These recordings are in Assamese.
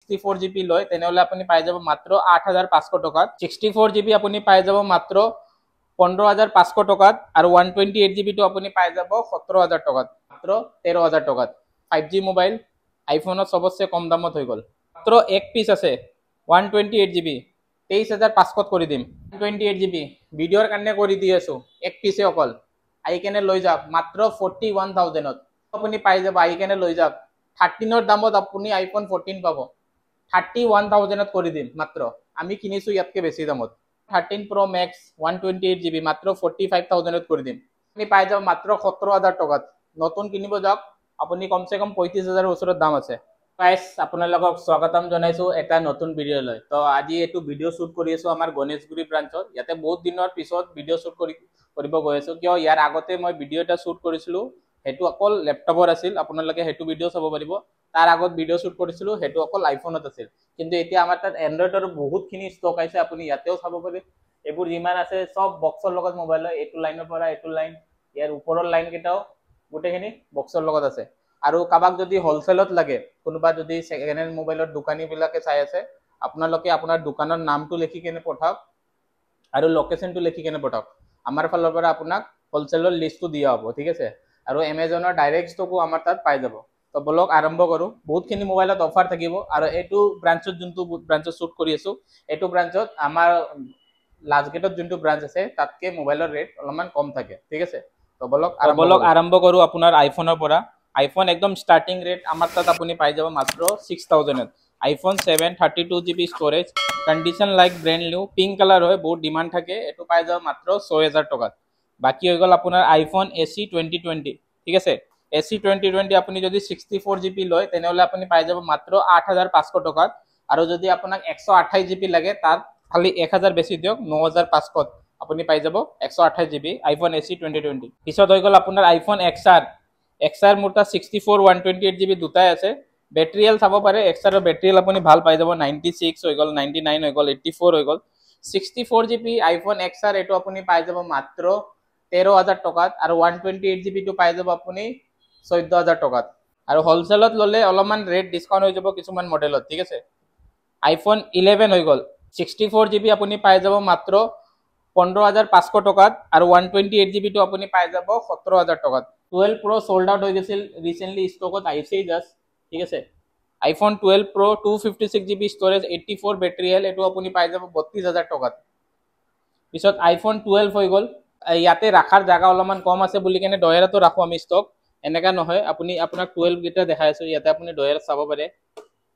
64GB লয় তেনেহলে আপুনি পাই যাব মাত্ৰ 8500 টকাত। 64GB আপুনি পাই যাব মাত্ৰ 15500 টকাত আৰু 128GB টো আপুনি পাই যাব 17000 টকাত, মাত্ৰ 13000 টকাত। 5G মোবাইল আইফোনত সবতছে কম দামত হৈ গল। মাত্ৰ এক পিস আছে 128GB 23500 কৰি দিম। 128GB ভিডিওৰ কাৰণে কৰি দি আছো, এক পিসে অকল। আই কেনে লৈ যাওক মাত্ৰ 41000ত আপুনি পাই যাব। আই কেনে লৈ যাওক 13ৰ দামত আপুনি আইফোন 14 পাব। 31000ত কৰি দিম মাত্ৰ। আমি কিনিছো ইয়াতকে বেছি দামত। 13 Pro Max 128GB মাত্ৰ 45000ত কৰি দিম। আপুনি পাই যাব মাত্ৰ 17000 টকাত। নতুন কিনিব যাওক আপুনি কমসে কম 35000ৰ ওচৰত দাম আছে। গাইস আপোনালোকক স্বাগতম জনাইছো এটা নতুন ভিডিও লৈ। তো আজি এটো ভিডিও শুট কৰি আছো আমাৰ গণেশগুৰি ব্ৰাঞ্চত। ইয়াতে বহুত দিনৰ পিছত ভিডিও শুট কৰিব গৈ আছো, কিয় ইয়াৰ আগতে মই ভিডিও এটা শুট কৰিছিলো, হেতু অকল ল্যাপটপৰ আছিল। আপোনালোকে হেতু ভিডিও চাব পাৰিব। তাৰ আগত ভিডিও শুট কৰিছিলো হেতু অকল আইফোনত আছিল। কিন্তু এতিয়া আমাৰ তাত এন্ড্ৰইডৰ বহুতখিনি ষ্টক আছে, আপুনি ইয়াতেও চাব পাৰে। এবোৰ যিমান আছে সব বক্সৰ লগত মোবাইল হয়, এটো লাইনৰ পৰা এটো লাইন, ইয়াৰ ওপৰৰ লাইন কেটাও গোটেইখিনি বক্সৰ লগত আছে। আৰু কাবাক যদি হোলসেলত লাগে, কোনোবা যদি সেকেন্ড হ্যান্ড মোবাইলৰ দোকানী বিলাকে চাই আছে, আপোনালোকে আপোনাৰ দোকানৰ নামটো লিখি কেনে পঠাওক আৰু লোকেশনটো লিখি কেনে পঠাওক। আমাৰ ফালৰ পৰা আপোনাক হোলসেলৰ লিষ্টটো দিয়া হ'ব, ঠিক আছে। আৰু এমাজনৰ ডাইৰেক্ট ষ্টকো আমাৰ তাত পাই যাব। তো বলক আৰম্ভ কৰো। বহুতখিনি মোবাইলত অফাৰ থাকিব আৰু এটো ব্ৰাঞ্চত যোনটো ব্ৰাঞ্চত শুট কৰি আছো, এটো ব্ৰাঞ্চত আমাৰ লাষ্ট গেটত যোনটো ব্ৰাঞ্চ আছে তাতকে মোবাইলৰ ৰেট অলপমান কম থাকে, ঠিক আছে। তো বলক আৰম্ভ কৰো আপোনাৰ আইফোনৰ পৰা। আইফোন একদম স্টার্টিং রেট আমার তাত আপনি পাই যাব মাত্র 6000 এত। IPhone 7 32GB storage, condition like brand new, pink colour হয়, বহুত ডিমান্ড থাকে। এটো পাই যাব মাত্র 6000 টাকাত। বাকি হৈ গল আপোনাৰ আইফোন SE 2020, ঠিক আছে। SE 2020 আপনি যদি 64GB লয় তেনেহলে আপনি পাই যাব মাত্র 8500 টাকাত। আৰু যদি আপোনাক 128GB লাগে তাত খালি 1000 বেছি দিয়ক, 9500 আপনি পাই যাব 128GB আইফোন SE 2020। পিছত হৈ গল আপোনাৰ আইফোন XR মোৰ তাত 64 128GB দুটাই আছে। বেটাৰি হেল চাব পাৰে, XR ৰ বেটাৰি হেল আপুনি ভাল পাই যাব। 96 হৈ গল, 99 হৈ গল, 84 হৈ গল। 64GB আইফোন XR এটো আপুনি পাই যাব মাত্ৰ 13000 টকাত আৰু 128GB টো পাই যাব আপুনি 14000 টকাত। আৰু হোলসেলত ললে অলপমান ৰেট ডিসকাউন্ট হৈ যাব কিছুমান মডেলত, ঠিক আছে। আইফোন 11 হৈ গল, 64GB আপুনি পাই যাব মাত্ৰ 15500 টকাত আৰু 128GB টো আপুনি পাই যাব 17000 টকাত। 12 Pro সোল্ড আউট হৈ গৈছিল ৰিসেন্টলি, ষ্টকত আহিছেই জাস্ট, ঠিক আছে। আইফোন 12 Pro 256GB স্টোরেজ, 84 বেটারি হেল, এটো আপুনি পাই যাব 32000 টকাত। পিছত আইফোন 12 হৈ গল। ইয়াতে রাখার জায়গা অলপমান কম আছে বুলি কেনে ডয়াৰতো রাখো আমি ষ্টক, এনেকা নহয়। আপুনি আপোনাক 12 গিটা দেখাই আছো, ইয়াতে আপুনি ডয়াৰত চাব পাৰে।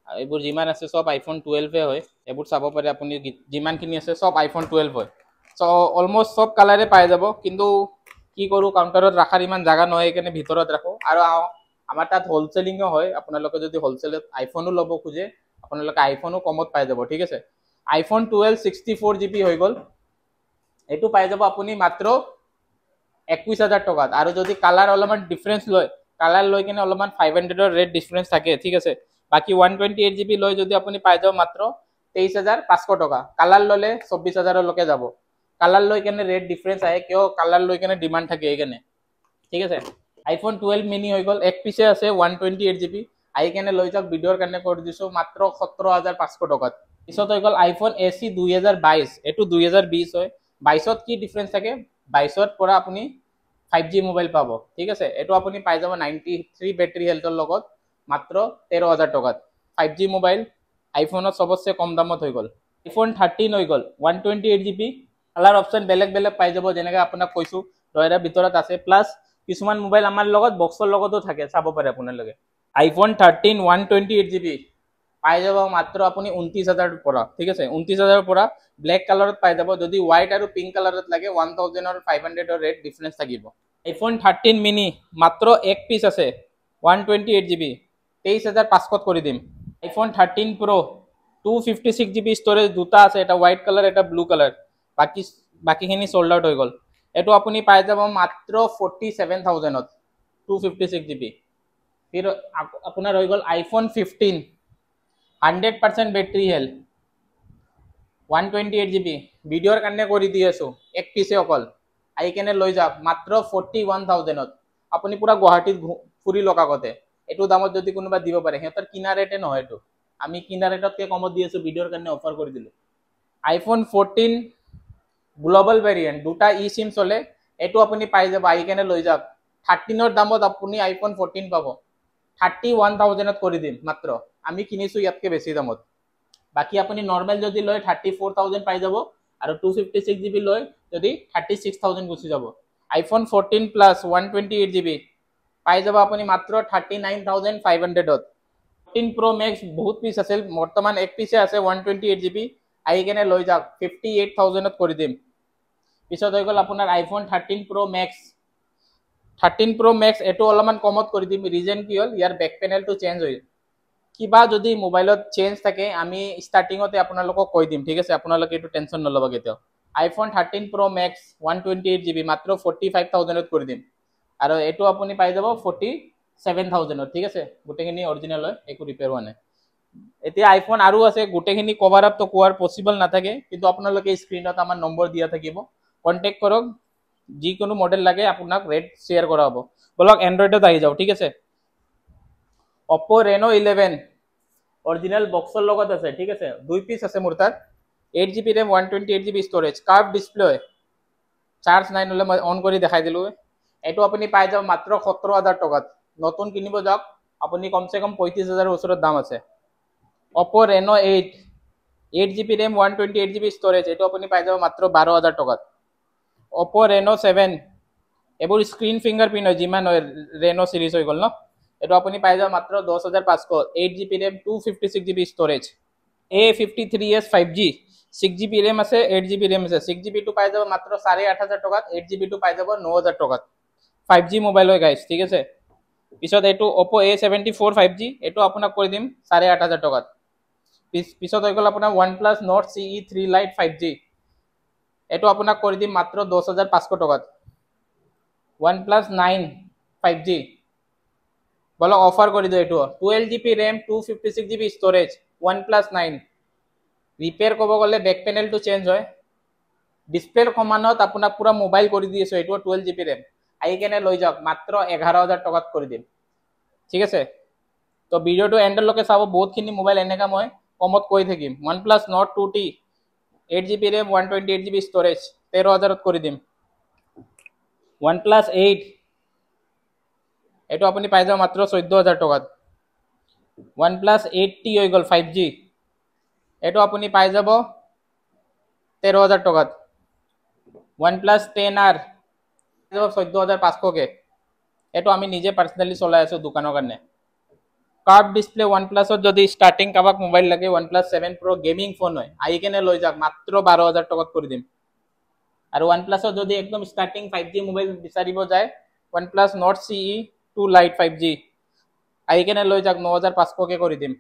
এইবোৰ যিমান আছে সব আইফোন 12 হয়, এইবোৰ চাব পাৰে আপুনি। যিমানখিনি আছে সব আইফোন 12 হয়। সো অলমোস্ট সব কালারে পাই যাব, কিন্তু কি কৰো কাউন্টাৰত ৰাখাৰ ইমান জায়গা নহয় কেনে ভিতৰত ৰাখো। আৰু আমাৰ তাত হোলসেলিংও হয়, আপোনালোকে যদি হোলসেলত আইফোনো লব খুজে আপোনালোকে আইফোনো কমত পাই যাব, ঠিক আছে। আইফোন 12 64GB হৈ গল, এটো পাই যাব আপুনি মাত্ৰ 21000 টকাত। আৰু যদি কালাৰ অলপমান ডিফাৰেন্স লয়, কালাৰ লৈ কেনে অলপমান 500 ৰেট ডিফারেন্স থাকে, ঠিক আছে। বাকি 128GB লয় যদি আপুনি পাই যাব মাত্ৰ 23500 টকা। কালার ললে 24000 লকে যাব। কালার লৈ কেনে রেট ডিফারেন্স আহে, কিয় কালার লৈ কেনে ডিমান্ড থাকে এইখানে, ঠিক আছে। আইফোন 12 মিনি হৈ গল, এক পিছে আছে 128GB। আই কেনে লৈ যাওক, ভিডিওৰ কাৰণে কৰি দিছো মাত্ৰ 17500 টকাত। পিছত হৈ গল আইফোন SE 2022, এটো 2020 হয়। 22ত কি ডিফারেন্স থাকে, 22ত পৰা আপুনি 5G মোবাইল পাব, ঠিক আছে। এটো আপুনি পাই যাব 93 বেটারি হেলথৰ লগত মাত্ৰ 13000 টকাত। 5G মোবাইল আইফোনত সবতছে কম দামত হৈ গল। আইফোন 13 হৈ গল, 128GB, কালার অপশন বেলেগ বেলেগ পাই যাব, যেনেকৈ আপোনাক কৈছো ডয়াৰৰ ভিতৰত আছে। প্লাস কিছুমান মোবাইল আমাৰ লগত বক্সৰ লগতো থাকে, চাব পাৰে আপোনালোকে। আইফোন 13 128GB পাই যাব মাত্ৰ আপুনি 29000 পৰা, ঠিক আছে। 29000 পৰা ব্ল্যাক কালাৰত পাই যাব। যদি হোয়াইট আৰু পিঙ্ক কালাৰত লাগে 1000 আৰু 500 ৰেট ডিফাৰেন্স থাকিব। আইফোন 13 মিনি মাত্ৰ এক পিস আছে 128GB 23500 কৰি দিম। আইফোন 13 Pro 256GB স্টোরেজ দুটা আছে, এটা হোয়াইট কালার এটা ব্লু কালার। বাকিখিনি সোল্ড আউট হৈ গল। এটো আপুনি পাই যাব মাত্ৰ 47000ত 256GB। ফিৰ আপোনাৰ হৈ গল আইফোন 15 100% বেটাৰি হেল 128GB, ভিডিওৰ কাৰণে কৰি দি আছো, এক পিছে অকল। আই কেনে লৈ যাওক মাত্ৰ 41000ত। আপুনি পুৰা গুৱাহাটীত ফুৰি লওক আগতে। এটো দামত যদি কোনোবা দিব পাৰে, সিহঁতৰ কিনা ৰেটে নহয় এটো। আমি কিনা ৰেটতকৈ কমত দি আছোঁ, ভিডিঅ'ৰ কাৰণে অফাৰ কৰি দিলোঁ। আইফোন 14 গ্লোবাল ভেৰিয়েণ্ট, দুটা ই চিম চলে, এইটো আপুনি পাই যাব, আহি কেনে লৈ যাওক। 13ৰ দামত আপুনি আইফোন 14 পাব, 31,000ত কৰি দিম মাত্ৰ। আমি কিনিছোঁ ইয়াতকৈ বেছি দামত। বাকী আপুনি নৰ্মেল যদি লয় 34,000 পাই যাব, আৰু 256 GB লয় যদি 36,000 গুচি যাব। আইফোন 14 প্লাছ 128 GB পাই যাব আপুনি মাত্ৰ 39,500ত। 14 Pro Max বহুত পিচ আছিল, বৰ্তমান এক পিচে আছে 128 GB, আহি কেনে লৈ যাওক, 58,000ত কৰি দিম। পিছত হৈ গ'ল আপোনাৰ iPhone 13 Pro Max। 13 Pro Max এইটো অলপমান কমত কৰি দিম। ৰিজন কি হ'ল, ইয়াৰ বেক পেনেলটো চেঞ্জ হৈ, কিবা যদি মোবাইলত চেঞ্জ থাকে আমি ষ্টাৰ্টিঙতে আপোনালোকক কৈ দিম, ঠিক আছে? আপোনালোকে এইটো টেনশ্যন নল'ব কেতিয়াও। আইফোন 13 Pro Max 128 GB মাত্ৰ 45,000ত কৰি দিম, আৰু এইটো আপুনি পাই যাব 47,000ত, ঠিক আছে? গোটেইখিনি অৰিজিনেল হয়, একো ৰিপেয়াৰ হোৱা নাই। এতিয়া আইফোন আৰু আছে, গোটেইখিনি কভাৰ আপটো কোৱাৰ পচিবল নাথাকে, কিন্তু আপোনালোকে স্ক্ৰীণত আমাৰ নম্বৰ দিয়া থাকিব, কণ্টেক্ট কৰক, যিকোনো মডেল লাগে আপোনাক ৰেট শ্বেয়াৰ কৰা হ'ব। বলক এণ্ড্ৰইডত আহি যাওঁ, ঠিক আছে? Oppo Reno 11 অৰিজিনেল বক্সৰ লগত আছে, ঠিক আছে? 2 পিচ আছে মোৰ তাত, 8 GB RAM 128 GB storage, curve display, charge নাই নহ'লে মই অন কৰি দেখাই দিলোঁ। এইটো আপুনি পাই যাব মাত্ৰ 17,000 টকাত। নতুন কিনিব যাওক আপুনি কমচে কম 35,000ৰ ওচৰত দাম আছে। Oppo Reno 8 GB RAM 128 GB storage, এইটো আপুনি পাই যাব মাত্ৰ 12,000 টকাত। Oppo Reno 7 এইবোৰ স্ক্ৰীণ ফিংগাৰ প্ৰিণ্ট হয়, যিমান হয় Reno চিৰিজ হৈ গ'ল ন, এইটো আপুনি পাই যাব মাত্ৰ 10,500, 8 GB RAM 256 GB storage. A53s 5G 6 GB RAM আছে, 8 GB RAM আছে। 6 GB টো পাই যাব মাত্ৰ 8,500 টকাত, 8 GB টো পাই যাব 9,000 টকাত। 5G মোবাইল হয় গাইজ, ঠিক আছে? পিছত এইটো Oppo A74 5G, এইটো আপোনাক কৰি দিম 8,500 টকাত। পিছত হৈ গ'ল আপোনাৰ OnePlus Nord CE 3 Lite 5G, এইটো আপোনাক কৰি দিম মাত্ৰ 10,500 টকাত। OnePlus 9 5G বলক অফাৰ কৰি দিওঁ, এইটো 12 GB RAM 256 GB storage, OnePlus 9। Repair ক'ব গ'লে বেক পেনেলটো চেঞ্জ হয়, ডিছপ্লেৰ সমানত আপোনাক পুৰা মোবাইল কৰি দি আছোঁ। এইটো 12 GB RAM, আহি কেনে লৈ যাওক, মাত্ৰ 11,000 টকাত কৰি দিম, ঠিক আছে? তো ভিডিঅ'টো এণ্ডলৈকে চাব, বহুতখিনি মোবাইল এনেকুৱা মই কমত কৈ থাকিম। OnePlus Nord 2T 8 GB RAM 128 GB storage, 13,000ত কৰি দিম। OnePlus 8 এইটো আপুনি পাই যাব মাত্ৰ 14,000 টকাত। OnePlus 8T হৈ গ'ল 5G, এইটো আপুনি পাই যাব 13,000 টকাত। OnePlus 10R 14,500কে, এইটো আমি নিজে পাৰ্চনেলি চলাই আছোঁ দোকানৰ কাৰণে। কাৰ্ভ ডিছপ্লে OnePlusত যদি ষ্টাৰ্টিং কাৰোবাক মোবাইল লাগে, OnePlus 7 Pro গেমিং ফোন হয়, আহি কেনে লৈ যাওক, মাত্ৰ 12,000 টকাত কৰি দিম। আৰু OnePlusত যদি একদম ষ্টাৰ্টিং 5G মোবাইল বিচাৰিব যায়, OnePlus Nord CE 2 Lite 5G আহি কেনে লৈ যাওক, 9,500কে কৰি দিম।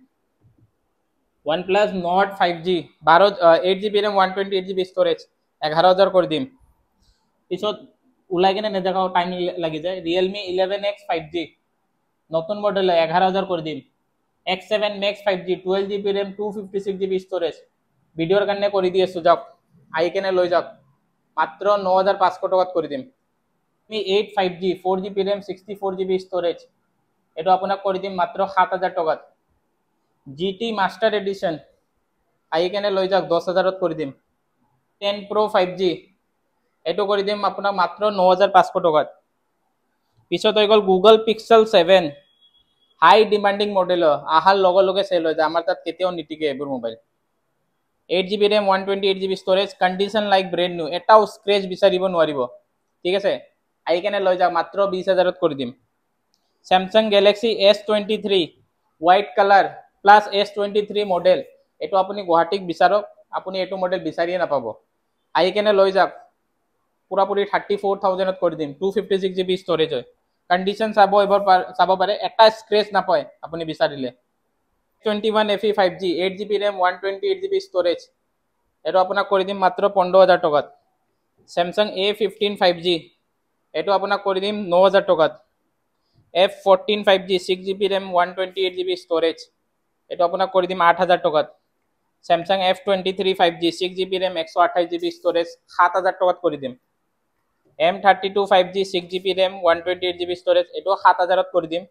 OnePlus Nord 5G 8 GB RAM 128 GB storage, 11,000 কৰি দিম। পিছত ওলাই কেনে নেদেখাও, টাইম লাগি যায়, Realme 11X 5G নতুন মডেল, 11,000 কৰি দিম। X7 Max 5G 12 GB RAM 256 GB storage, ভিডিঅ'ৰ কাৰণে কৰি দি আছোঁ, যাওক, আহি কেনে লৈ যাওক, মাত্ৰ 9,500 টকাত কৰি দিম। 8 5G 4 GB RAM 64 GB storage, এইটো আপোনাক কৰি দিম মাত্ৰ 7,000 টকাত। GT মাষ্টাৰ এডিশ্যন আহি কেনে লৈ যাওক, 10,000ত কৰি দিম। 10 Pro 5G এইটো কৰি দিম আপোনাক মাত্ৰ 9,500 টকাত। পিছত হৈ গ'ল Google Pixel 7 হাই ডিমাণ্ডিং মডেল, অহাৰ লগে লগে চেল হৈ যায়, আমাৰ তাত কেতিয়াও নিটিকে এইবোৰ mobile. 8 GB RAM 128 GB storage, condition like brand new, এটাও স্ক্ৰেচ বিচাৰিব নোৱাৰিব, ঠিক আছে? আহি কেনে লৈ যাওক, মাত্ৰ 20,000ত কৰি দিম। Samsung Galaxy S23 white colour plus S23 model, এইটো আপুনি গুৱাহাটীক বিচাৰক, আপুনি এইটো মডেল বিচাৰিয়ে নাপাব, আহি কেনে লৈ যাওক, পুৰাপুৰি 34,000ত কৰি দিম। 256 GB ষ্ট'ৰেজ হয়, কণ্ডিশ্যন চাব পাৰে, এটা স্ক্ৰেচ নাপায় আপুনি বিচাৰিলে। 21 FE 5G 8 GB RAM 128 GB storage, এইটো আপোনাক কৰি দিম মাত্ৰ 15,000 টকাত। Samsung A15 5G এইটো আপোনাক কৰি দিম 9,000 টকাত। F14 5G 6 GB RAM 128 GB storage, এইটো আপোনাক কৰি দিম 8,000 টকাত। Samsung F23 5G 6 GB RAM 128 GB storage, 7,000 টকাত কৰি দিম। M32 5G 6 GB RAM 128 GB storage, এইটো 7,000ত কৰি দিম।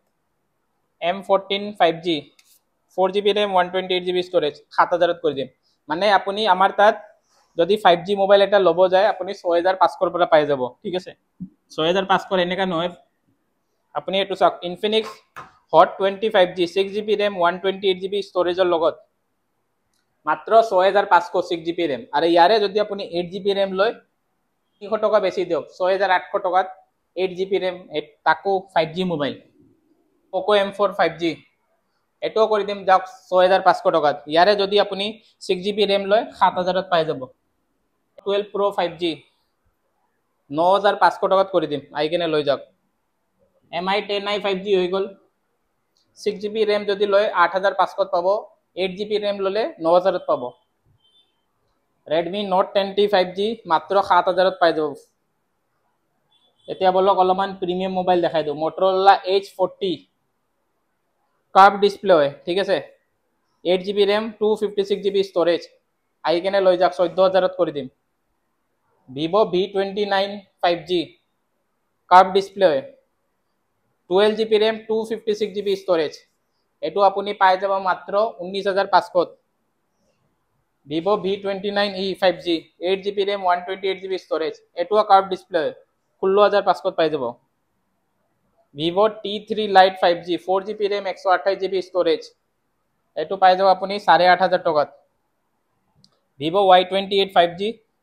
M14 5G 4 GB RAM 128 GB storage 7000ত কৰি দিম মানে আপুনি আমাৰ তাত যদি 5G মোবাইল এটা ল'ব যায় আপুনি 6500 পৰা পাই যাব ঠিক আছে 6500 এনেকা নহয় আপুনি এটো চাওক Infinix Hot 20 5G 6GB RAM 128GB ষ্ট'ৰেজৰ লগত মাত্ৰ 6500 6GB RAM আৰু ইয়াৰে যদি আপুনি 8GB RAM লয় 300 টকা বেছি দিয়ক 6800 টকাত 8GB RAM তাকো 5G mobile Poco M4 5G এটো কৰি দিম যাওক 6500 টকাত ইয়াৰে যদি আপুনি 6GB RAM লয় 7000ত পাই যাব 12 Pro 5G 9500 টকাত কৰি দিম আই কেনে লৈ যাওক MI 10i 5G হৈ গল 6GB RAM যদি লয় 8500ত পাব 8GB RAM ললে 9000ত পাব Redmi Note 10T 5G মাত্ৰ 7000ত পাই যাব এতিয়া বলক অলপমান প্ৰিমিয়াম মোবাইল দেখাই দিও Motorola H40 কার্ভ ডিসপ্লে হয় ঠিক আছে 8GB RAM 256GB স্টোরেজ আই কেনে লৈ যাক 14000ত কৰি দিম Vivo V29 5G curve display হয় 12GB RAM 256GB স্টোরেজ এটো আপুনি পাই যাব মাত্ৰ 19500ত Vivo V29e 5G 8GB RAM 128GB storage এটো কার্ভ ডিসপ্লে 16500ত পাই যাব Vivo T3 Lite 5G 4GB RAM 128GB storage এটো পাই যাব আপুনি 8500 টাকাত Vivo Y28 5G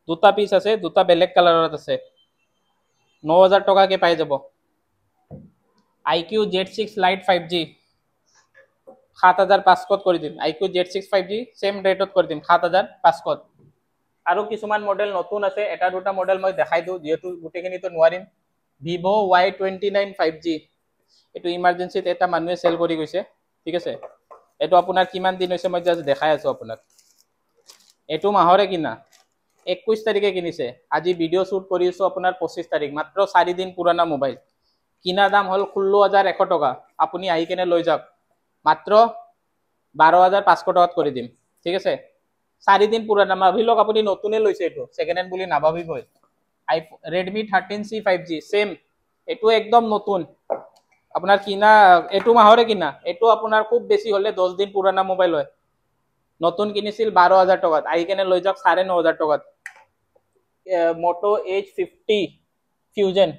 দুটা পিস আছে দুটা বেলেগ কালাৰত আছে 9000 টাকা কে পাই যাব IQ Z6 Lite 5G 7500ত কৰি দিম IQ Z6 5G সেম ৰেটত কৰি দিম 7500ত আৰু কিছুমান মডেল নতুন আছে এটা দুটা মডেল মই দেখাই দিও যেহেতু গুটেখিনি তো নোৱাৰিম Vivo Y29 5G এটো ইমাৰ্জেন্সিত এটা মানুহে সেল কৰি গৈছে ঠিক আছে এটো আপোনাৰ কিমান দিন হৈছে মই জাস্ট দেখাই আছো আপোনাক এটো মাহৰে কিনা 21 তাৰিখে কিনিছে আজি ভিডিও শুট কৰিছো আপোনাৰ 25 তাৰিখ মাত্ৰ 4 দিন পুৰানা মোবাইল কিনা দাম হল 16100 টকা আপুনি আহি কেনে লৈ যাওক মাত্ৰ 12500 টাকাত কৰি দিম ঠিক আছে 4 দিন পুৰানা ভাবি লওক আপুনি নতুনে লৈছে এটো সেকেন্ড হ্যান্ড বুলি নাভাবিবই Redmi 13C 5G সেম এটো একদম নতুন আপোনাৰ কিনা এটো মাহৰে কিনা এটো আপোনাৰ খুব বেছি হলে 10 দিন পুৰানা মোবাইল হয় নতুন কিনিছিল 12000 টাকাত আই কেনে লৈ যাওক 9500 টাকাত Moto H50 Fusion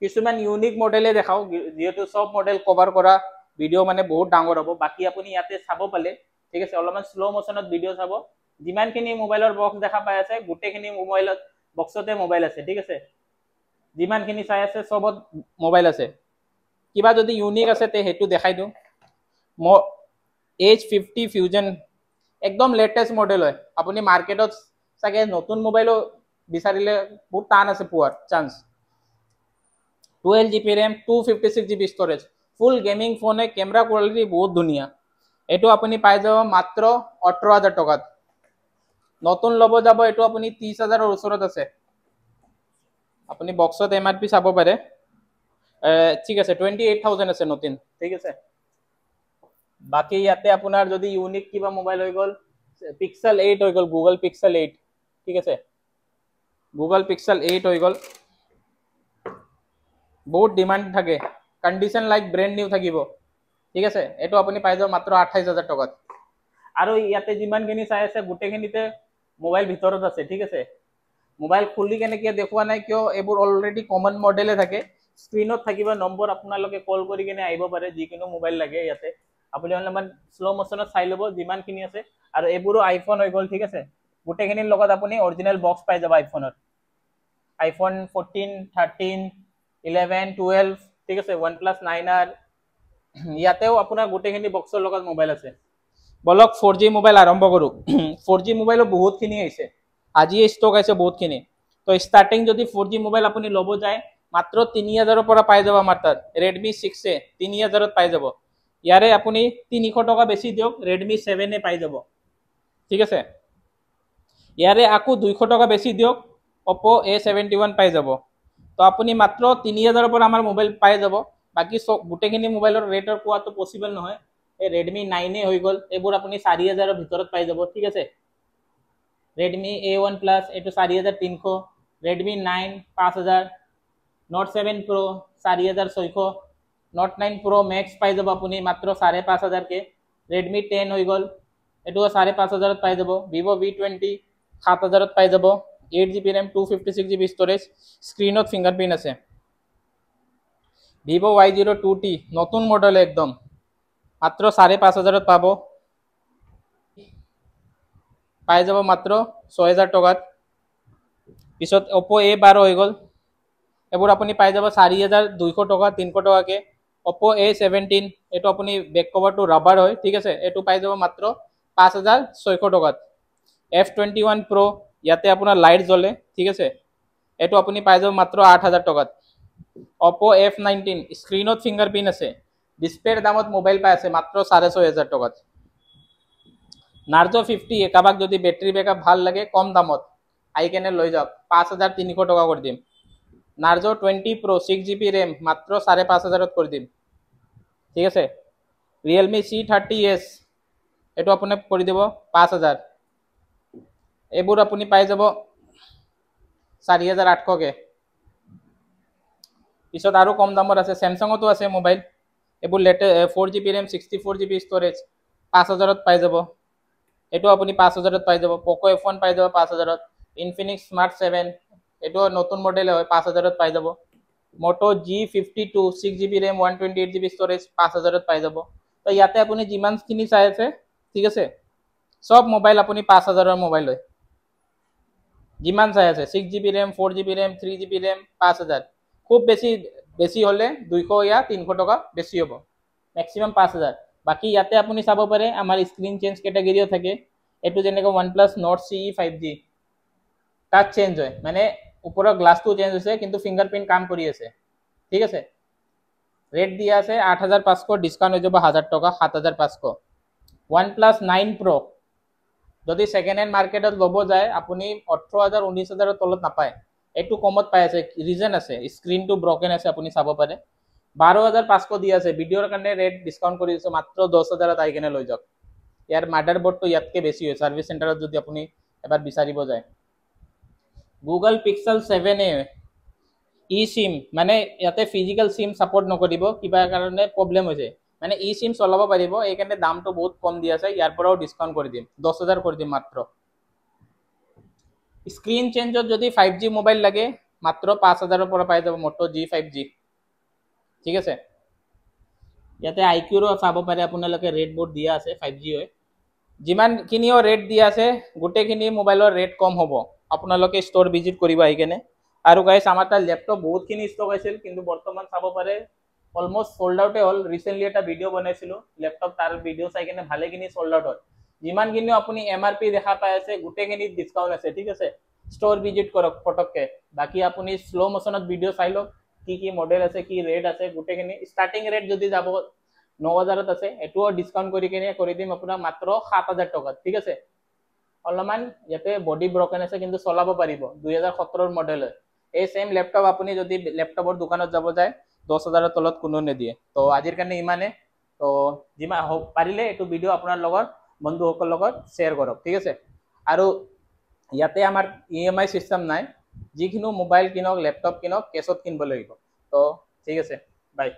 কিছুমান ইউনিক মডেলে দেখাও যেহেতু সব মডেল কভার করা ভিডিও মানে বহুত ডাঙৰ হ'ব বাকি আপুনি ইয়াতে চাব পালে ঠিক আছে অলপমান স্লো মোশনত ভিডিও চাব যিমানখিনি মোবাইলৰ বক্স দেখা পাই আছে গুটেখিনি মোবাইলত বক্সতে মোবাইল আছে ঠিক আছে যিমানখিনি চাই আছে সবত মোবাইল আছে কিবা যদি ইউনিক আছে তে হেতু দেখাই দিও H50 Fusion একদম লেটেস্ট মডেল হয় আপুনি মার্কেটত সাগে নতুন মোবাইলও বিচাৰিলে বহুত টান আছে পোৱাৰ chance 12GB RAM 256GB storage full gaming phone হয় ক্যামেৰা কোয়ালিটি বহুত ধুনিয়া এটো আপুনি পাই যাব মাত্ৰ 18000 টাকাত নতুন লব যাব এটো আপুনি 30000 এৰ ওচৰত আছে আপুনি বক্সত MRP চাব পাৰে ঠিক আছে 28000 আছে নতুন ঠিক আছে বাকি ইয়াতে আপোনাৰ যদি ইউনিক কিবা মোবাইল হৈ গল Pixel 8 হৈ গল Google Pixel 8 ঠিক আছে Google Pixel 8 হৈ গল বহুত ডিমান্ড থাকে কন্ডিশন লাইক ব্র্যান্ড নিউ থাকিব ঠিক আছে এটো আপুনি পাই যাব মাত্ৰ 28000 টাকাত আৰু ইয়াতে যিমান কিনি চাই আছে গুটেখিনিতে মোবাইল ভিতৰত আছে ঠিক আছে মোবাইল খুলি কেনে কি দেখুৱা নাই কিয় এবোৰ অলৰেডি কমন মডেলে থাকে স্ক্ৰিনত থাকিব নম্বৰ আপোনালোকে কল কৰি কেনে আহিব পাৰে যিকিনো মোবাইল লাগে ইয়াতে আপুনি অলপমান স্লো মোশনত চাই লব যিমানখিনি আছে আৰু এবোৰো আইফোন হৈ গল ঠিক আছে গুটেখিনিৰ লগত আপুনি অৰিজিনাল বক্স পাই যাব আইফোনৰ iPhone 14 13 11 12 ঠিক আছে OnePlus 9R ইয়াতেও আপোনাৰ গুটেখিনি বক্সৰ লগত মোবাইল আছে বলক 4G মোবাইল আৰম্ভ কৰো 4G মোবাইলও বহুতখিনি আছে আজি ষ্টক আছে বহুতখিনি তো স্টাৰ্টিং যদি 4G মোবাইল আপুনি লব যায় মাত্ৰ 3000 ৰ পৰা পাই যাব আমাৰ তাত Redmi 6 এ 3000 ত পাই যাব ইয়াৰে আপুনি 300 টকা বেছি দিওক Redmi 7 এ পাই যাব ঠিক আছে ইয়াৰে আকু 200 টকা বেছি দিওক Oppo A71 পাই যাব তো আপুনি মাত্ৰ 3000 ৰ পৰা আমাৰ মোবাইল পাই যাব বাকি গুটেখিনি মোবাইলৰ ৰেটৰ কোৱাটো পসিবল নহয় এই Redmi 9 এ হৈ গল এবোৰ আপুনি 4000 ৰ ভিতৰত পাই যাব ঠিক আছে Redmi A1 Plus এটো 4300 Redmi 9 5000 Note 7 Pro 4600 Note 9 Pro Max পাই যাব আপুনি মাত্ৰ 5500 কে ৰেডমি 10 হৈ গ'ল, এইটো 5,500 পাই যাব। ভিভো V20 7,000 পাই যাব। 8GB ৰেম 256GB ষ্ট'ৰেজ, স্ক্ৰীনত ফিংগাৰপ্ৰিণ্ট আছে। ভিভো Y02T নতুন মডেল একদম, মাত্ৰ 5,500 পাব, পাই যাব মাত্ৰ 6,000 টকাত। পিছত Oppo A12 হৈ গ'ল, এইবোৰ আপুনি পাই যাব 4,200 টকা 300 টকাকে। Oppo A17 এইটো আপুনি বেক কভাৰটো ৰাবাৰ হয়, ঠিক আছে, এইটো পাই যাব মাত্ৰ 5,600 টকাত। F21 Pro ইয়াতে আপোনাৰ লাইট জ্বলে, ঠিক আছে, এইটো আপুনি পাই যাব মাত্ৰ 8,000 টকাত। Oppo F19 স্ক্ৰীনত ফিংগাৰপ্ৰিণ্ট আছে, ডিছপ্লেৰ দামত মোবাইল পাই আছে মাত্ৰ 6,500 টকাত। Narzo 50 কাৰোবাক যদি বেটাৰী বেকআপ ভাল লাগে কম দামত আহি কেনে লৈ যাওক, 5,300 টকা কৰি দিম। Narzo 20 Pro 6GB ৰেম মাত্ৰ 5,500 কৰি দিম, ঠিক আছে। Realme C30s এইটো আপোনাক কৰি দিব 5,000, এইবোৰ আপুনি পাই যাব 4,800কে। পিছত আৰু কম দামত আছে, Samsungতো আছে মোবাইল, এইবোৰ 4GB ৰেম 64GB ষ্ট'ৰেজ 5,000 পাই যাব, এইটো আপুনি 5,000 পাই যাব। Poco F1 পাই যাব 5,000। Infinix Smart 7 এইটো নতুন মডেল হয়, 5,000 পাই যাব। Moto G52 6GB RAM 128GB storage 5,000 পাই যাব। তো ইয়াতে আপুনি যিমানখিনি চাই আছে, ঠিক আছে, সব মোবাইল আপুনি 5,000 মোবাইল হয়, যিমান চাই আছে 6GB RAM 4GB RAM 3GB RAM 5,000, খুব বেছি হ'লে 200 या 300 টকা বেছি হ'ব, মেক্সিমাম 5,000। বাকি ইয়াতে আপুনি চাব পাৰে আমাৰ স্ক্ৰীন চেঞ্জ কেটেগৰীও থাকে, এইটো যেনেকৈ OnePlus Nord CE 5G touch change হয়, মানে ওপৰৰ গ্লাছটো চেঞ্জ হৈছে কিন্তু ফিংগাৰপ্ৰিণ্ট কাম কৰি আছে, ঠিক আছে। ৰেট দিয়া আছে 8,500, ডিছকাউণ্ট হৈ যাব 1,000 টকা 7,500। OnePlus 9 Pro যদি ছেকেণ্ড হেণ্ড মাৰ্কেটত ল'ব যায় আপুনি 18,000 19,000 তলত নাপায়, এইটো কমত পাই আছে, ৰিজন আছে, স্ক্ৰীনটো ব্ৰকেন আছে, আপুনি চাব পাৰে। 12,500 দি আছে, ভিডিঅ'ৰ কাৰণে ৰেট ডিছকাউণ্ট কৰি দিছোঁ, মাত্ৰ 10,000 আহি কেনে লৈ যাওক। ইয়াৰ মাদাৰবোৰ্ডটো ইয়াতকৈ বেছি হয়, ছাৰ্ভিচ চেণ্টাৰত যদি আপুনি এবাৰ বিচাৰিব যায়। Google Pixel 7a ই চিম, মানে ইয়াতে ফিজিকেল চিম ছাপোৰ্ট নকৰিব, কিবা কাৰণে প্ৰব্লেম হৈছে, মানে ই চিম চলাব পাৰিব, এইকাৰণে দামটো বহুত কম দি আছে, ইয়াৰ পৰাও ডিছকাউণ্ট কৰি দিম, 10,000 কৰি দিম মাত্ৰ। স্ক্ৰীন চেঞ্জত যদি 5G মোবাইল লাগে মাত্ৰ 5,000 পৰা পাই যাব Moto G5G, ঠিক আছে। ইয়াতে IQৰো চাব পাৰে আপোনালোকে, ৰেটবোৰ দিয়া আছে, 5G হয়, যিমানখিনিও ৰেট দিয়া আছে গোটেইখিনি মোবাইলৰ ৰেট কম হ'ব, আপোনালোকে ষ্ট'ৰ ভিজিট কৰিব আহি কেনে। আৰু গাইছ আমাৰ তাত লেপটপ বহুতখিনি ষ্টক আছিল, কিন্তু বৰ্তমান চাব পাৰে অলমোষ্ট চল্ড আউটে হ'ল। ৰিচেণ্টলি এটা ভিডিঅ' বনাইছিলোঁ লেপটপ, তাৰ ভিডিঅ' চাই কেনে ভালেখিনি চল্ড আউট হ'ল। যিমানখিনি আপুনি MRP দেখা পাই আছে গোটেইখিনিত ডিছকাউণ্ট আছে, ঠিক আছে, ষ্ট'ৰ ভিজিট কৰক পটককৈ। বাকী আপুনি শ্ল' মোশ্যনত ভিডিঅ' চাই লওক, কি মডেল আছে, কি ৰেট আছে, গোটেইখিনি। ষ্টাৰ্টিং ৰেট যদি যাব 9,000 আছে, এইটোও ডিছকাউণ্ট কৰি কেনে কৰি দিম আপোনাক মাত্ৰ 7,000 টকাত, ঠিক আছে। অলপমান ইয়াতে বডি ব্ৰকেন আছে কিন্তু চলাব পাৰিব, 2017 মডেল হয়। এই ছেম লেপটপ আপুনি যদি লেপটপৰ দোকানত যাব যায় 10,000 তলত কোনো নিদিয়ে। তো আজিৰ কাৰণে ইমানে, তো যিমান পাৰিলে এইটো ভিডিঅ' আপোনাৰ লগত বন্ধুসকলৰ লগত শ্বেয়াৰ কৰক, ঠিক আছে। আৰু ইয়াতে আমাৰ EMI চিষ্টেম নাই, যিকোনো মোবাইল কিনক লেপটপ কিনক কেছত কিনিব লাগিব। তো ঠিক আছে, বাই।